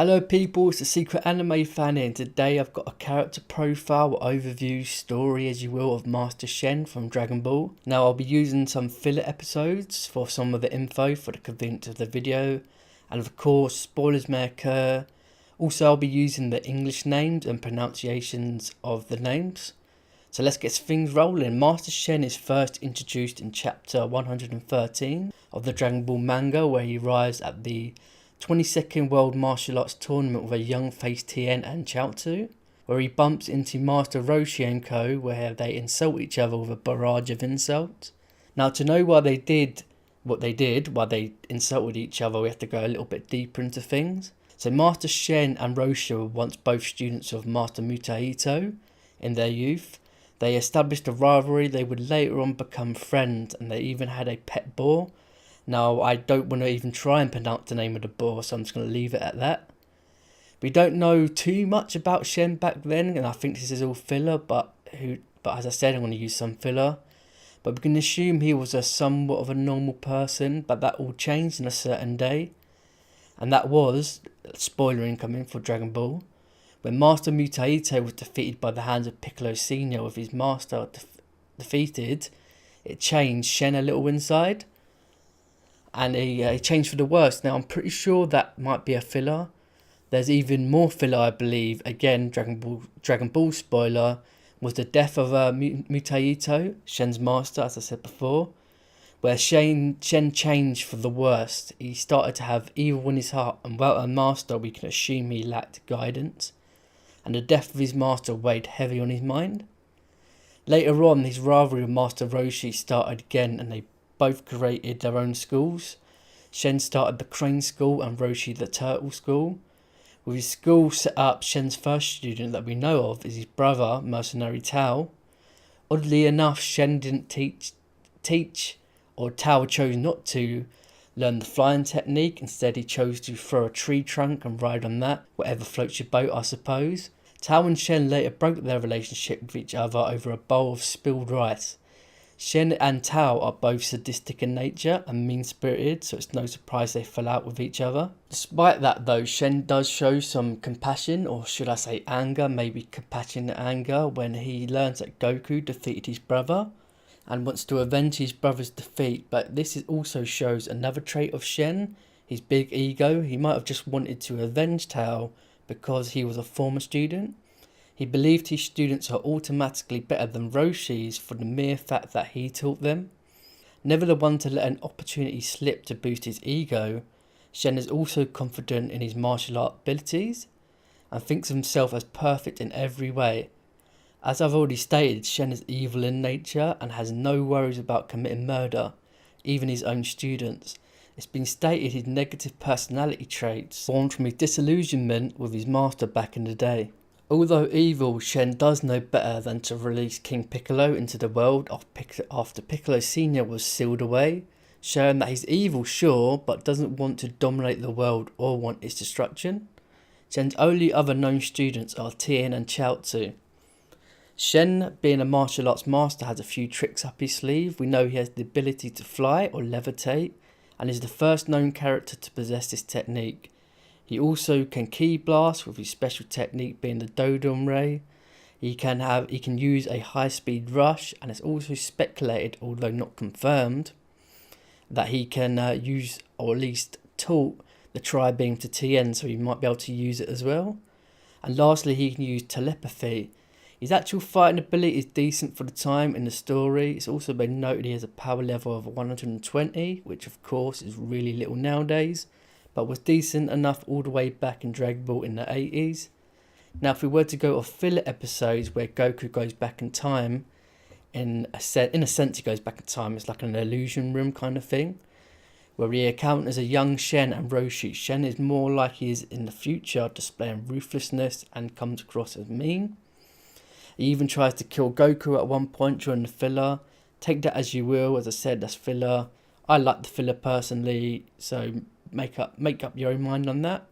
Hello people, it's the Secret Anime Fan here, and today I've got a character profile, overview, story as you will of Master Shen from Dragon Ball. Now I'll be using some filler episodes for some of the info for the convenience of the video, and of course spoilers may occur. Also I'll be using the English names and pronunciations of the names. So let's get things rolling. Master Shen is first introduced in chapter 113 of the Dragon Ball manga, where he arrives at the 22nd World Martial Arts Tournament with a young-faced Tien and Chaozu, where he bumps into Master Roshi and co, where they insult each other with a barrage of insults. Now, to know why they did what they did, why they insulted each other, we have to go a little bit deeper into things. So Master Shen and Roshi were once both students of Master Mutahito in their youth. They established a rivalry. They would later on become friends, and they even had a pet boar. Now, I don't want to even try and pronounce the name of the boar, so I'm just going to leave it at that. We don't know too much about Shen back then, and I think this is all filler, but as I said, I'm going to use some filler. But we can assume he was somewhat of a normal person, but that all changed on a certain day. And that was, spoiler incoming for Dragon Ball, when Master Mutahito was defeated by the hands of Piccolo Senior with his master defeated. It changed Shen a little inside. And he changed for the worse. Now I'm pretty sure that might be a filler. There's even more filler, I believe. Again, Dragon Ball spoiler, was the death of Mutahito, Shen's master, as I said before, where Shen changed for the worst. He started to have evil in his heart, and without a master, we can assume he lacked guidance. And the death of his master weighed heavy on his mind. Later on, his rivalry with Master Roshi started again, and they both created their own schools. Shen started the Crane School and Roshi the Turtle School. With his school set up, Shen's first student that we know of is his brother, Mercenary Tao. Oddly enough, Shen didn't teach, or Tao chose not to learn the flying technique. Instead, he chose to throw a tree trunk and ride on that, whatever floats your boat, I suppose. Tao and Shen later broke their relationship with each other over a bowl of spilled rice. Shen and Tao are both sadistic in nature and mean-spirited, so it's no surprise they fell out with each other. Despite that though, Shen does show some compassion, or should I say anger, maybe compassionate anger, when he learns that Goku defeated his brother and wants to avenge his brother's defeat. But this also shows another trait of Shen, his big ego. He might have just wanted to avenge Tao because he was a former student. He believed his students are automatically better than Roshi's for the mere fact that he taught them. Never the one to let an opportunity slip to boost his ego, Shen is also confident in his martial art abilities and thinks of himself as perfect in every way. As I've already stated, Shen is evil in nature and has no worries about committing murder, even his own students. It's been stated his negative personality traits formed from his disillusionment with his master back in the day. Although evil, Shen does know better than to release King Piccolo into the world after Piccolo Senior was sealed away, showing that he's evil, sure, but doesn't want to dominate the world or want its destruction. Shen's only other known students are Tien and Chaozu. Shen, being a martial arts master, has a few tricks up his sleeve. We know he has the ability to fly or levitate, and is the first known character to possess this technique. He also can ki blast, with his special technique being the Dodon Ray. He can use a high-speed rush, and it's also speculated, although not confirmed, that he can use, or at least taught, the Tri-Beam to Tien, so he might be able to use it as well. And lastly, he can use telepathy. His actual fighting ability is decent for the time in the story. It's also been noted he has a power level of 120, which of course is really little nowadays, but was decent enough all the way back in Dragon Ball in the 80s. Now, if we were to go off filler episodes where Goku goes back in time, in a sense he goes back in time, it's like an illusion room kind of thing, where he encounters a young Shen and Roshi. Shen is more like he is in the future, displaying ruthlessness and comes across as mean. He even tries to kill Goku at one point during the filler. Take that as you will, as I said, that's filler. I like the filler personally, so make up your own mind on that.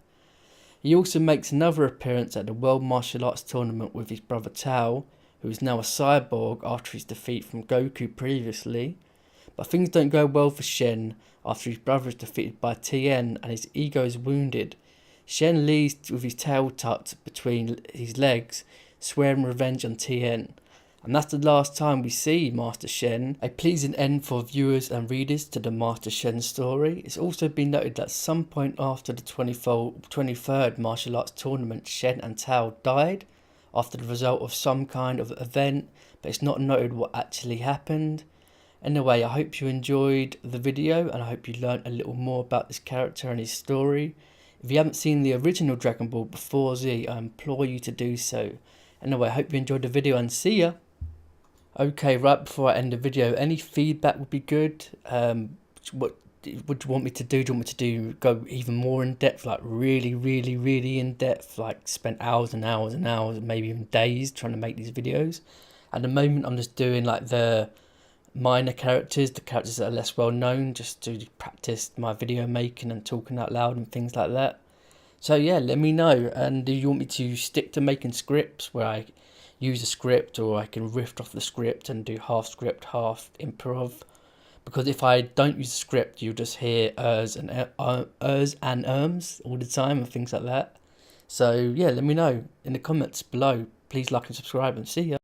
He also makes another appearance at the World Martial Arts Tournament with his brother Tao, who is now a cyborg after his defeat from Goku previously. But things don't go well for Shen after his brother is defeated by Tien and his ego is wounded. Shen leaves with his tail tucked between his legs, swearing revenge on Tien. And that's the last time we see Master Shen. A pleasing end for viewers and readers to the Master Shen story. It's also been noted that at some point after the 23rd martial arts tournament, Shen and Tao died after the result of some kind of event, but it's not noted what actually happened. Anyway, I hope you enjoyed the video and I hope you learned a little more about this character and his story. If you haven't seen the original Dragon Ball before Z, I implore you to do so. Anyway, I hope you enjoyed the video and see ya! Okay, right before I end the video, any feedback would be good. What would you want me to do? Do you want me to go even more in depth, like really in depth, like spend hours and hours and hours, maybe even days trying to make these videos? At the moment, I'm just doing like the minor characters, the characters that are less well known, just to practice my video making and talking out loud and things like that. So yeah, let me know. And do you want me to stick to making scripts where I use a script, or I can riff off the script and do half script, half improv? Because if I don't use a script, you'll just hear ers and ums all the time and things like that. So yeah, let me know in the comments below. Please like and subscribe and see ya.